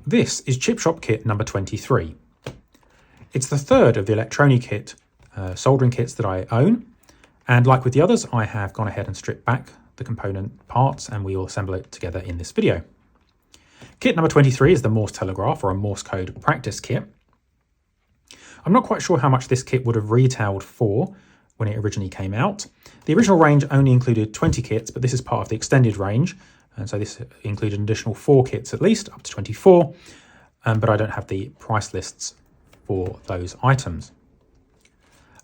This is Chip Shop Kit number 23. It's the third of the Electroni-Kit soldering kits that I own, and like with the others, I have gone ahead and stripped back the component parts and we will assemble it together in this video. Kit number 23 is the Morse Telegraph, or a Morse Code practice kit. I'm not quite sure how much this kit would have retailed for when it originally came out. The original range only included 20 kits, but this is part of the extended range, and so this included an additional 4 kits at least, up to 24, but I don't have the price lists for those items.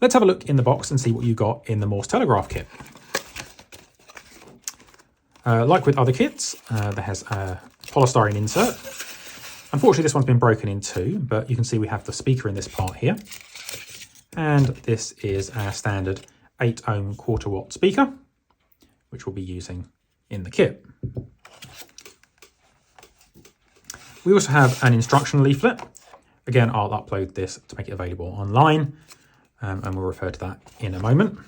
Let's have a look in the box and see what you got in the Morse Telegraph kit. Like with other kits, there has a polystyrene insert. Unfortunately, this one's been broken in two, but you can see we have the speaker in this part here. And this is our standard 8 ohm quarter watt speaker, which we'll be using in the kit. We also have an instruction leaflet. Again, I'll upload this to make it available online, and we'll refer to that in a moment.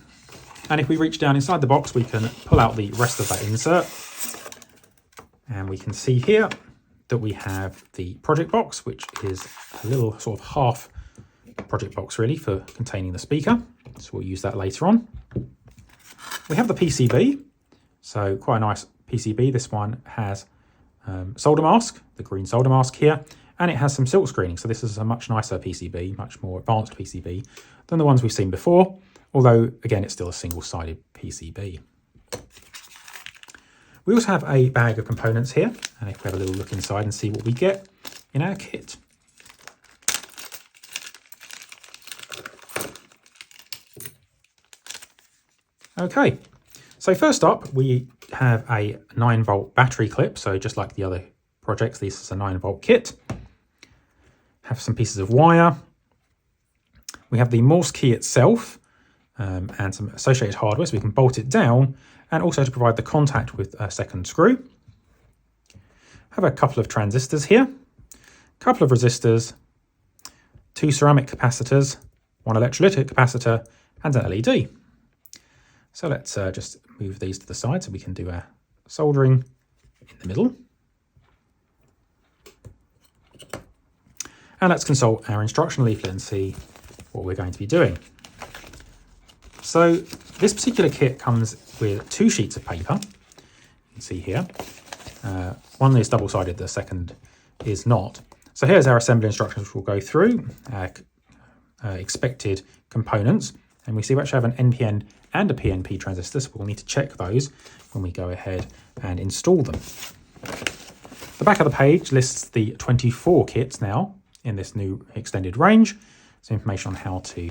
And if we reach down inside the box, we can pull out the rest of that insert. And we can see here that we have the project box, which is a little sort of half project box really for containing the speaker. So we'll use that later on. We have the PCB. So quite a nice PCB. This one has solder mask, the green solder mask here, and it has some silk screening. So this is a much nicer PCB, much more advanced PCB than the ones we've seen before. Although, again, it's still a single-sided PCB. We also have a bag of components here, and if we have a little look inside and see what we get in our kit. Okay, so first up, we have a 9-volt battery clip. So just like the other projects, this is a 9-volt kit. Have some pieces of wire. We have the Morse key itself, and some associated hardware, so we can bolt it down, and also to provide the contact with a second screw. Have a couple of transistors here, a couple of resistors, 2 ceramic capacitors, 1 electrolytic capacitor, and an LED. So let's just move these to the side so we can do our soldering in the middle. And let's consult our instruction leaflet and see what we're going to be doing. So this particular kit comes with 2 sheets of paper. You can see here. One is double-sided, the second is not. So here's our assembly instructions, which we'll go through, expected components. And we see we actually have an NPN and a PNP transistor, so we'll need to check those when we go ahead and install them. The back of the page lists the 24 kits now in this new extended range. So information on how to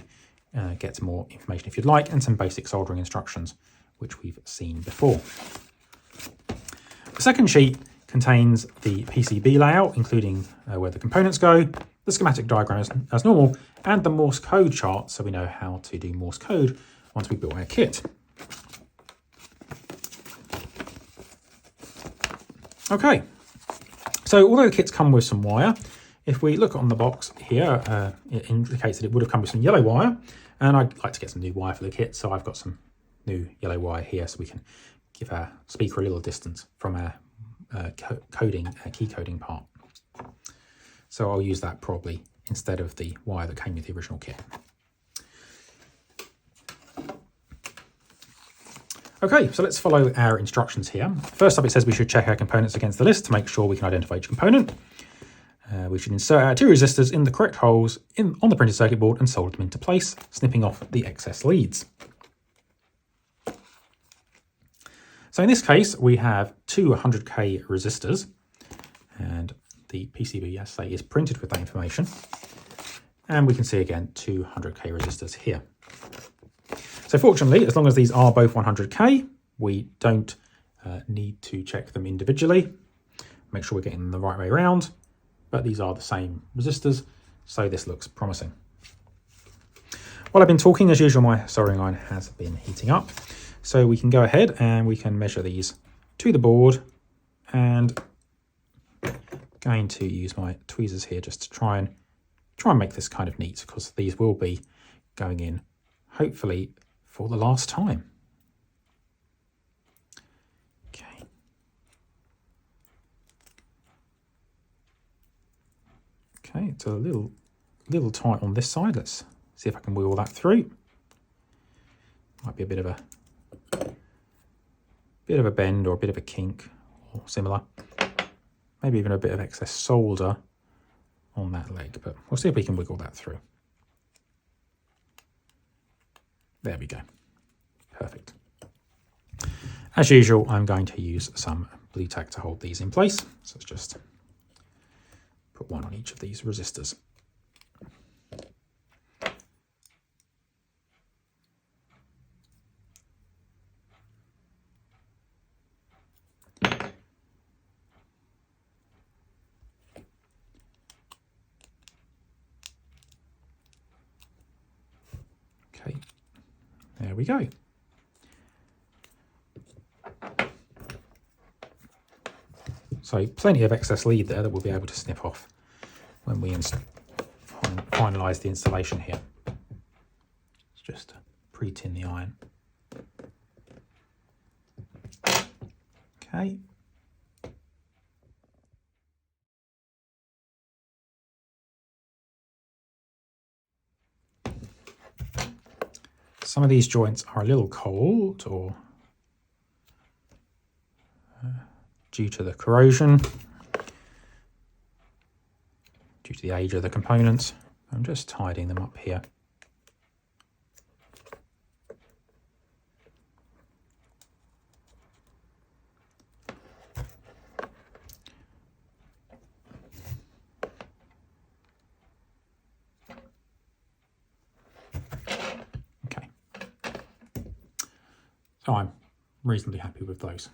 get some more information if you'd like, and some basic soldering instructions, which we've seen before. The second sheet contains the PCB layout, including where the components go, the schematic diagram as normal, and the Morse code chart, so we know how to do Morse code once we build our kit. Okay, so although the kits come with some wire, if we look on the box here, it indicates that it would have come with some yellow wire, and I'd like to get some new wire for the kit, so I've got some new yellow wire here so we can give our speaker a little distance from our key coding part. So I'll use that probably instead of the wire that came with the original kit. Okay, so let's follow our instructions here. First up, it says we should check our components against the list to make sure we can identify each component. We should insert our 2 resistors in the correct holes on the printed circuit board and solder them into place, snipping off the excess leads. So in this case, we have 2 100k resistors, and the PCB, as I say, is printed with that information. And we can see again 200k resistors here. So fortunately, as long as these are both 100k, we don't need to check them individually. Make sure we're getting them the right way around. But these are the same resistors, so this looks promising. While I've been talking, as usual, my soldering iron has been heating up. So we can go ahead and we can measure these to the board, and going to use my tweezers here just to try and make this kind of neat, because these will be going in, hopefully, for the last time. Okay. Okay, it's a little tight on this side. Let's see if I can wiggle that through. Might be a bit of a bend or a bit of a kink or similar. Maybe even a bit of excess solder on that leg, but we'll see if we can wiggle that through. There we go. Perfect. As usual, I'm going to use some blue tack to hold these in place. So let's just put one on each of these resistors. Okay, there we go. So plenty of excess lead there that we'll be able to snip off when we finalise the installation here. Let's just pre-tin the iron. Okay. Some of these joints are a little cold or due to the corrosion, due to the age of the components. I'm just tidying them up here. Okay. So I'm reasonably happy with those.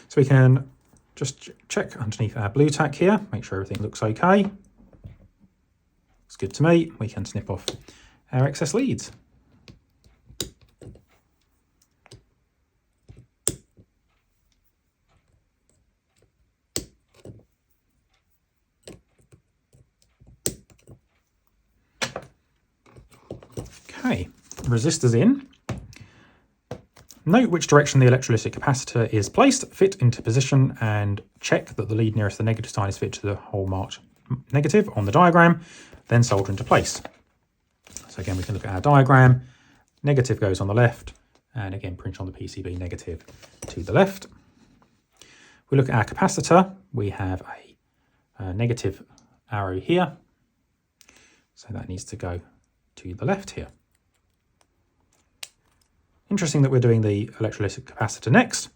So we can just check underneath our blue tack here, make sure everything looks okay. Looks good to me. We can snip off our excess leads. Okay, resistors in. Note which direction the electrolytic capacitor is placed, fit into position, and check that the lead nearest the negative side is fit to the hole marked negative on the diagram, then solder into place. So again, we can look at our diagram. Negative goes on the left, and again, print on the PCB negative to the left. We look at our capacitor. We have a negative arrow here, so that needs to go to the left here. Interesting that we're doing the electrolytic capacitor next,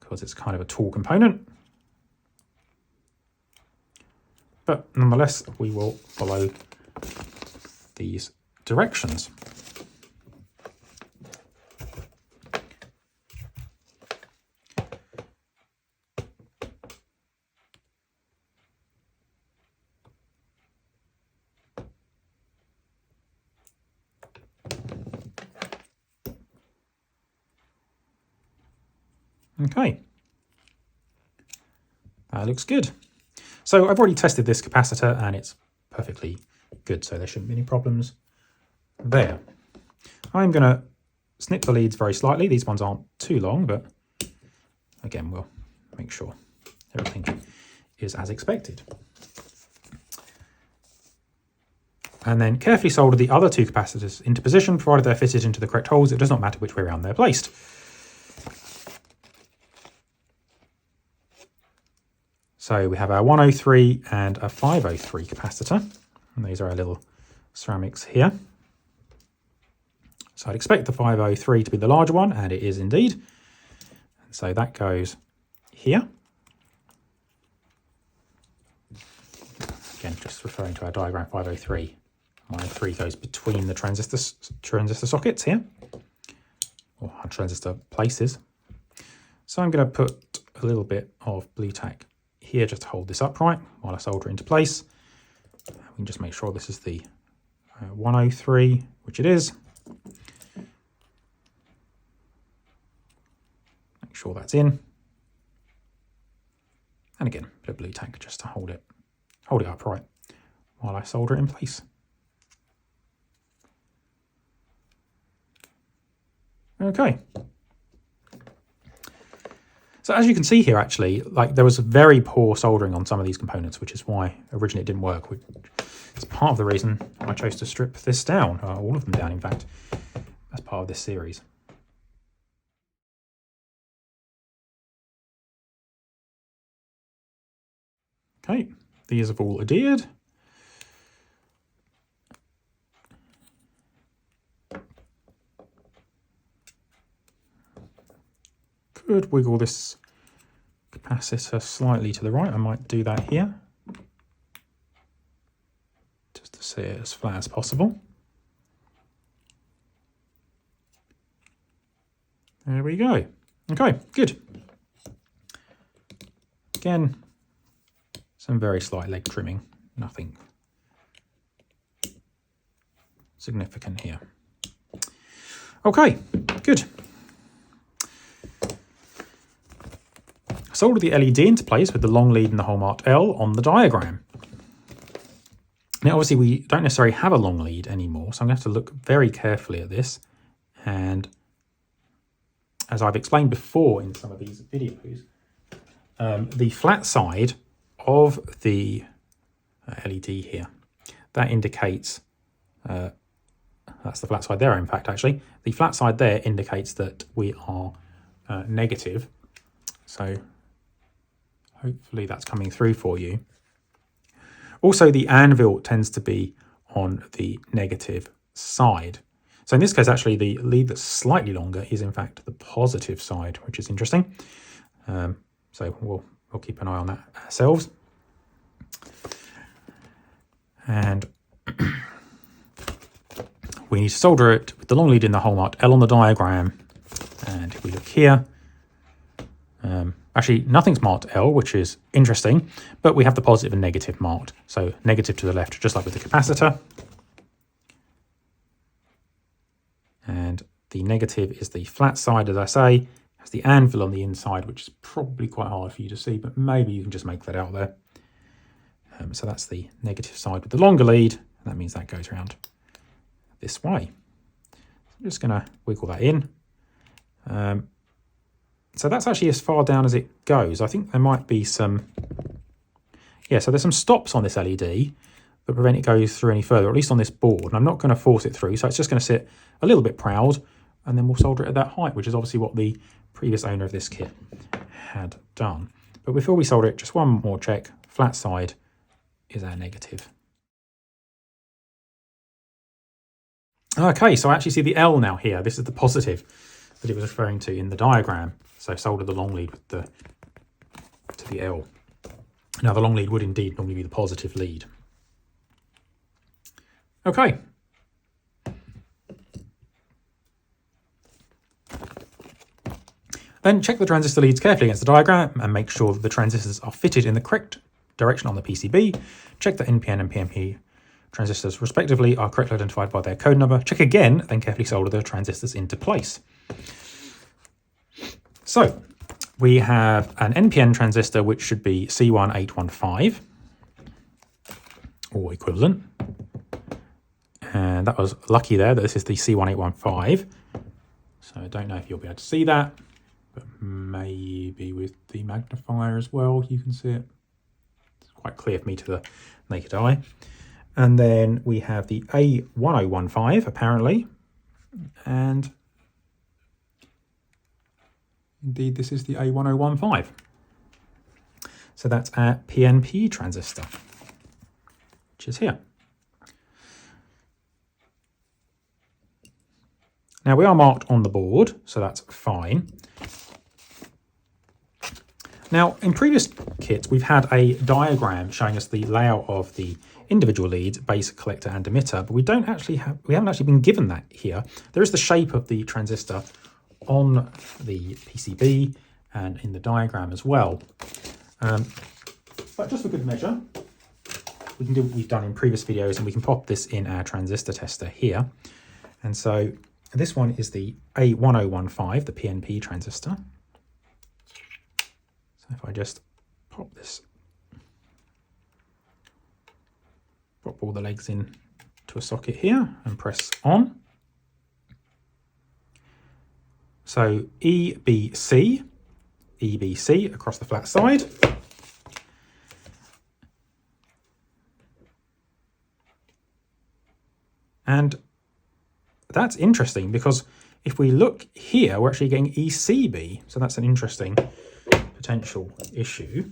because it's kind of a tall component. But nonetheless, we will follow these directions. Okay, that looks good. So I've already tested this capacitor and it's perfectly good, so there shouldn't be any problems there. I'm going to snip the leads very slightly. These ones aren't too long, but again, we'll make sure everything is as expected. And then carefully solder the other two capacitors into position, provided they're fitted into the correct holes. It does not matter which way around they're placed. So we have our 103 and a 503 capacitor, and these are our little ceramics here. So I'd expect the 503 to be the larger one, and it is indeed. And so that goes here. Again, just referring to our diagram 503, 103 goes between the transistor sockets here, or our transistor places. So I'm going to put a little bit of blue tack here just to hold this upright while I solder it into place. We can just make sure this is the 103, which it is. Make sure that's in. And again, a bit of blue tack just to hold it upright while I solder it in place. Okay. So as you can see here, actually, like there was very poor soldering on some of these components, which is why originally it didn't work. It's part of the reason I chose to strip this down, all of them down, in fact, as part of this series. Okay, these have all adhered. Could wiggle this capacitor slightly to the right. I might do that here, just to see it as flat as possible. There we go. Okay, good. Again, some very slight leg trimming, nothing significant here. Okay, good. Solder the LED into place with the long lead and the hole marked L on the diagram. Now, obviously, we don't necessarily have a long lead anymore, so I'm going to have to look very carefully at this. And as I've explained before in some of these videos, the flat side of the LED here, that indicates, that's the flat side there, in fact, actually. The flat side there indicates that we are negative. So hopefully that's coming through for you. Also, the anvil tends to be on the negative side. So in this case, actually, the lead that's slightly longer is, in fact, the positive side, which is interesting. So we'll keep an eye on that ourselves. And we need to solder it with the long lead in the hole marked L on the diagram. And if we look here, actually nothing's marked L, which is interesting, but we have the positive and negative marked. So negative to the left, just like with the capacitor. And the negative is the flat side, as I say, has the anvil on the inside, which is probably quite hard for you to see, but maybe you can just make that out there. So that's the negative side with the longer lead, and that means that goes around this way. I'm just going to wiggle that in. So that's actually as far down as it goes. I think there might be some, yeah, so there's some stops on this LED that prevent it goes through any further, or at least on this board. And I'm not going to force it through, so it's just going to sit a little bit proud, and then we'll solder it at that height, which is obviously what the previous owner of this kit had done. But before we solder it, just one more check. Flat side is our negative. Okay, so I actually see the L now here. This is the positive that it was referring to in the diagram. So solder the long lead with to the L. Now the long lead would indeed normally be the positive lead. Okay. Then check the transistor leads carefully against the diagram and make sure that the transistors are fitted in the correct direction on the PCB. Check that NPN and PNP transistors respectively are correctly identified by their code number. Check again, then carefully solder the transistors into place. So we have an NPN transistor, which should be C1815 or equivalent. And that was lucky there that this is the C1815. So I don't know if you'll be able to see that, but maybe with the magnifier as well, you can see it. It's quite clear for me to the naked eye. And then we have the A1015, apparently. And indeed, this is the A1015. So that's our PNP transistor, which is here. Now we are marked on the board, so that's fine. Now, in previous kits, we've had a diagram showing us the layout of the individual leads, base, collector, and emitter, but we haven't actually been given that here. There is the shape of the transistor on the PCB and in the diagram as well. But just for good measure, we can do what we've done in previous videos, and we can pop this in our transistor tester here. And so this one is the A1015, the PNP transistor. So if I just pop all the legs in to a socket here and press on. So EBC EBC across the flat side. And that's interesting because if we look here, we're actually getting ECB. So that's an interesting potential issue.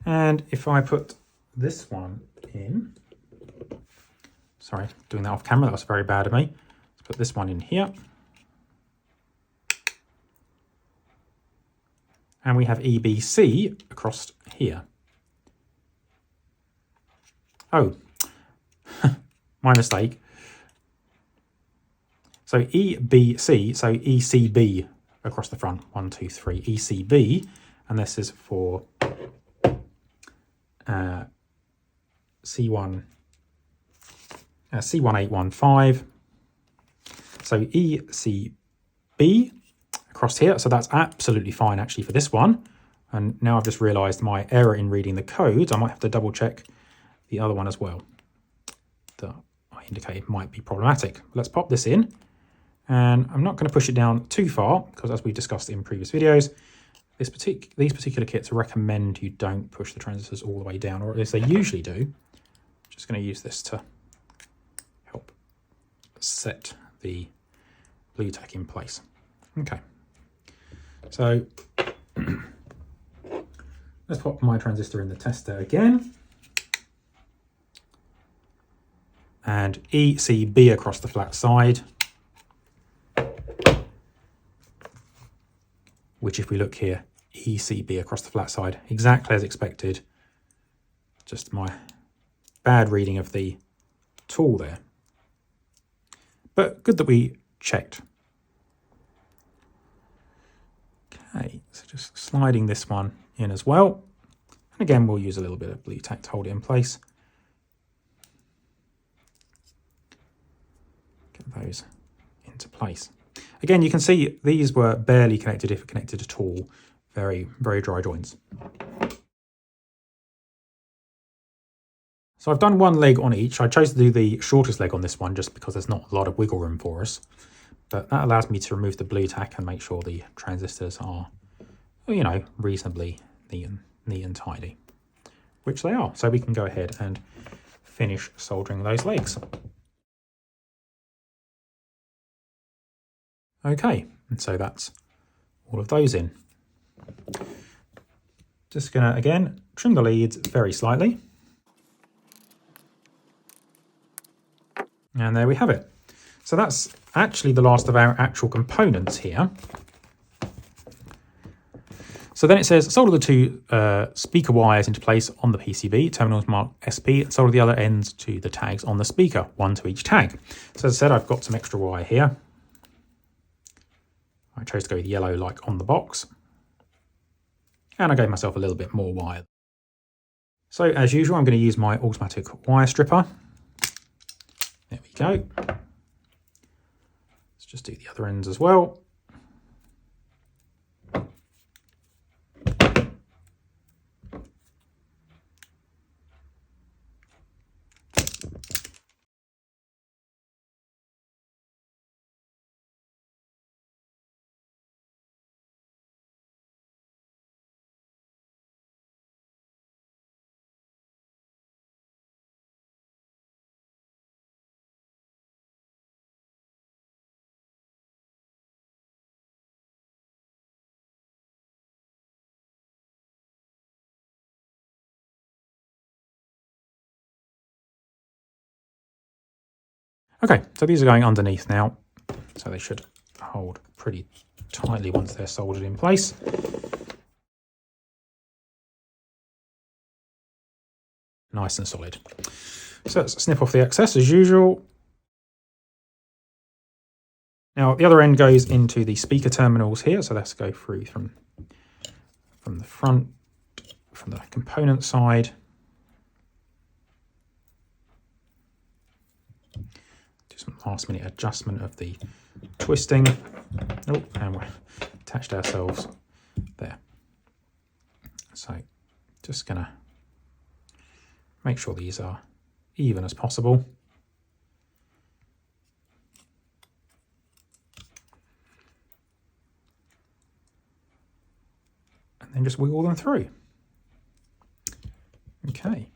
And if I put this one in, sorry, doing that off camera, that was very bad of me. Let's put this one in here. And we have EBC across here. Oh, my mistake. So EBC, so ECB across the front. 1, 2, 3, ECB. And this is for C1815. So ECB across here. So that's absolutely fine actually for this one. And now I've just realized my error in reading the codes. I might have to double check the other one as well that I indicated might be problematic. Let's pop this in, and I'm not going to push it down too far because, as we discussed in previous videos, these particular kits recommend you don't push the transistors all the way down, or at least they usually do. I'm just going to use this to help set the blue tack in place. Okay, so let's pop my transistor in the tester again. And ECB across the flat side, which if we look here, ECB across the flat side, exactly as expected. Just my bad reading of the tool there. But good that we checked. Okay, so just sliding this one in as well. And again, we'll use a little bit of blue tack to hold it in place. Those into place. Again, you can see these were barely connected, if connected at all. Very, very dry joints. So I've done one leg on each. I chose to do the shortest leg on this one just because there's not a lot of wiggle room for us. But that allows me to remove the blue tack and make sure the transistors are, you know, reasonably neat and tidy, which they are. So we can go ahead and finish soldering those legs. Okay, and so that's all of those in. Just gonna, again, trim the leads very slightly. And there we have it. So that's actually the last of our actual components here. So then it says, solder the two speaker wires into place on the PCB, terminals marked SP, and solder the other ends to the tags on the speaker, one to each tag. So as I said, I've got some extra wire here. I chose to go with yellow like on the box. And I gave myself a little bit more wire. So as usual, I'm going to use my automatic wire stripper. There we go. Let's just do the other ends as well. Okay, so these are going underneath now, so they should hold pretty tightly once they're soldered in place. Nice and solid. So let's snip off the excess as usual. Now the other end goes into the speaker terminals here, so let's go through from the front, from the component side. Some last minute adjustment of the twisting. Oh, and we're attached ourselves there. So just gonna make sure these are even as possible. and then just wiggle them through. Okay.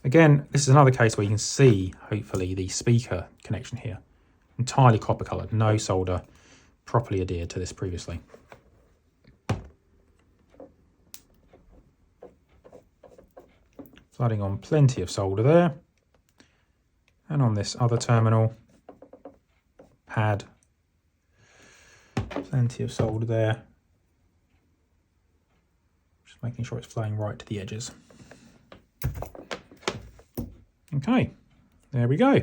Again, this is another case where you can see, hopefully, the speaker connection here. Entirely copper coloured, no solder properly adhered to this previously. Flooding on plenty of solder there. And on this other terminal pad, plenty of solder there. Just making sure it's flowing right to the edges. Okay, there we go.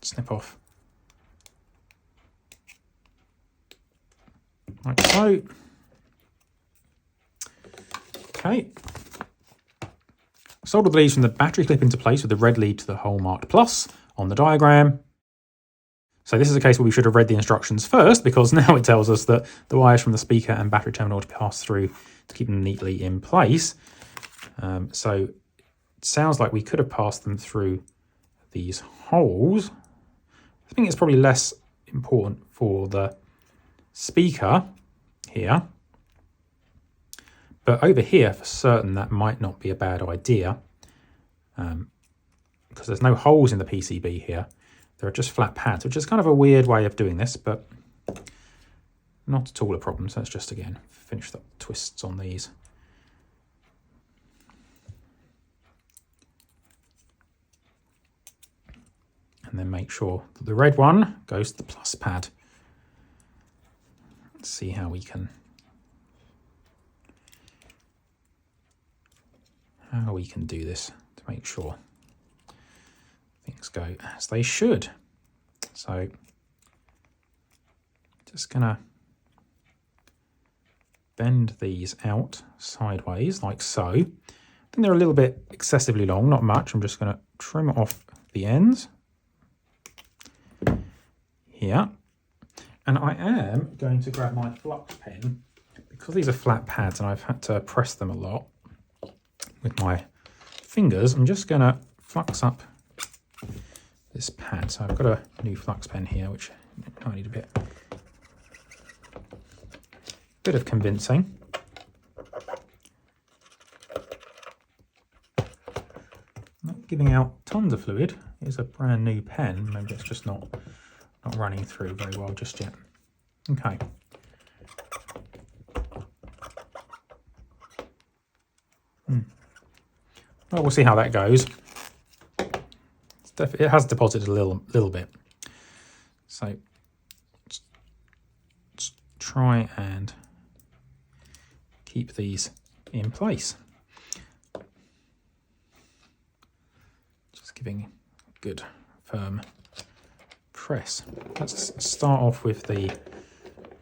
Snip off like so. Okay. Solder the leads from the battery clip into place with the red lead to the hole marked plus on the diagram. So this is a case where we should have read the instructions first, because now it tells us that the wires from the speaker and battery terminal to pass through to keep them neatly in place. So it sounds like we could have passed them through these holes. I think it's probably less important for the speaker here. But over here, for certain, that might not be a bad idea, because there's no holes in the PCB here. There are just flat pads, which is kind of a weird way of doing this, but not at all a problem. So let's just, again, finish the twists on these. And then make sure that the red one goes to the plus pad. Let's see how we can... do this to make sure things go as they should. So just gonna bend these out sideways like so. I think they're a little bit excessively long, not much. I'm just gonna trim off the ends here. And I am going to grab my flux pen, because these are flat pads and I've had to press them a lot with my fingers. I'm just going to flux up this pad. So I've got a new flux pen here, which I need a bit of convincing. Not giving out tons of fluid. It's a brand new pen. Maybe it's just not running through very well just yet. Okay. Well, we'll see how that goes. It has deposited a little bit. So let's try and keep these in place. Just giving a good firm press. Let's start off with the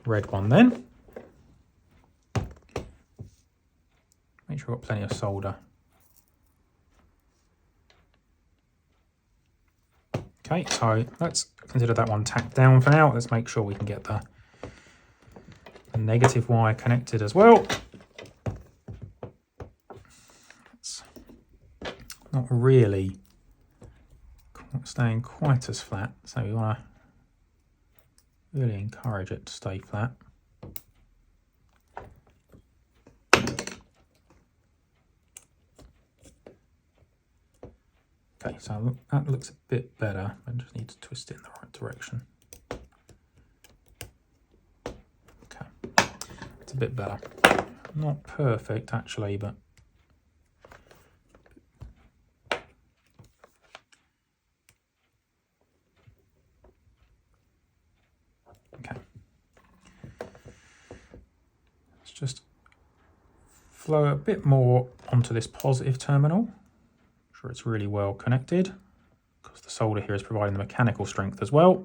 red one then. Make sure I've got plenty of solder. Okay, so let's consider that one tacked down for now. Let's make sure we can get the negative wire connected as well. It's not really staying quite as flat, so we want to really encourage it to stay flat. Okay, so that looks a bit better. I just need to twist it in the right direction. Okay, it's a bit better. Not perfect actually, but okay. Let's just flow a bit more onto this positive terminal. Sure it's really well connected, because the solder here is providing the mechanical strength as well.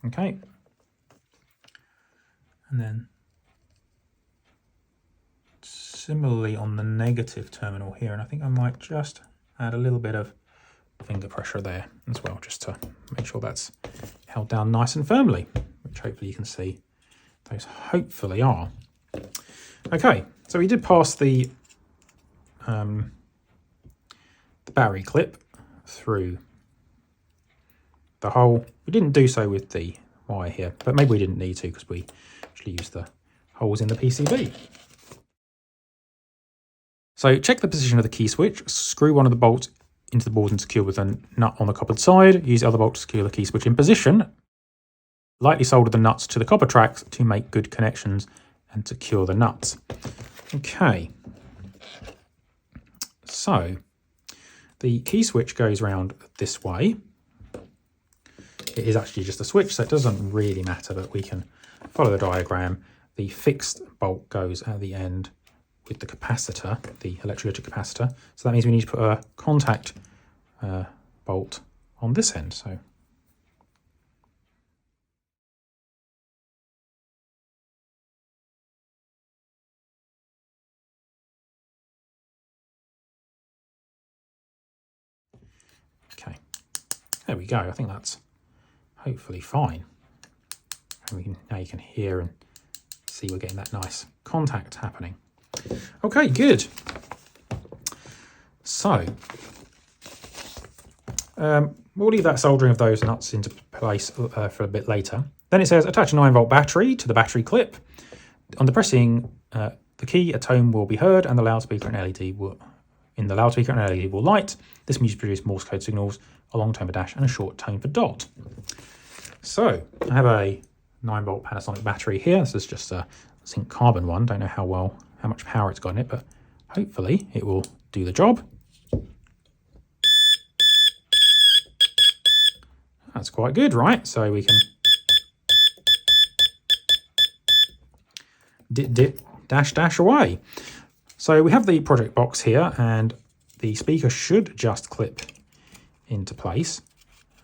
Okay, and then similarly on the negative terminal here, and I think I might just add a little bit of finger pressure there as well, just to make sure that's held down nice and firmly, which hopefully you can see those hopefully are. Okay, so we did pass the battery clip through the hole. We didn't do so with the wire here, but maybe we didn't need to because we actually used the holes in the PCB. So check the position of the key switch, screw one of the bolts into the board and secure with a nut on the coppered side. Use the other bolt to secure the key switch in position. Lightly solder the nuts to the copper tracks to make good connections and secure the nuts. Okay, so the key switch goes round this way. It is actually just a switch, so it doesn't really matter, but we can follow the diagram. The fixed bolt goes at the end with the capacitor, the electrolytic capacitor. So that means we need to put a contact bolt on this end. So okay, there we go. I think that's hopefully fine. And now you can hear and see we're getting that nice contact happening. Okay, good. So we'll leave that soldering of those nuts into place for a bit later. Then it says attach a 9-volt battery to the battery clip. On depressing the key, a tone will be heard, and the loudspeaker and LED will light. This means produce Morse code signals, a long tone for dash and a short tone for dot. So I have a 9-volt Panasonic battery here. This is just a zinc carbon one. Don't know how much power it's got in it, but hopefully it will do the job. That's quite good, right? So we can dip, dip, dash, dash away. So we have the project box here, and the speaker should just clip into place.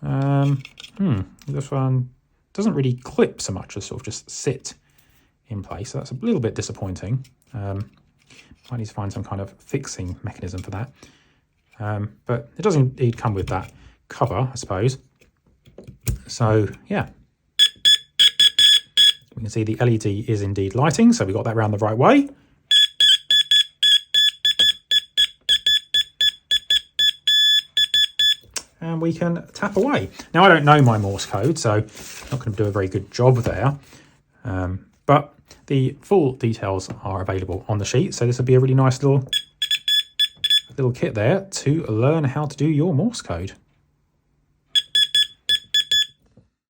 This one doesn't really clip so much as sort of just sit in place. So that's a little bit disappointing. Might need to find some kind of fixing mechanism for that. But it does indeed come with that cover, I suppose. So yeah, we can see the LED is indeed lighting, so we got that round the right way. And we can tap away. Now, I don't know my Morse code, so I'm not going to do a very good job there. But the full details are available on the sheet, so this will be a really nice little kit there to learn how to do your Morse code.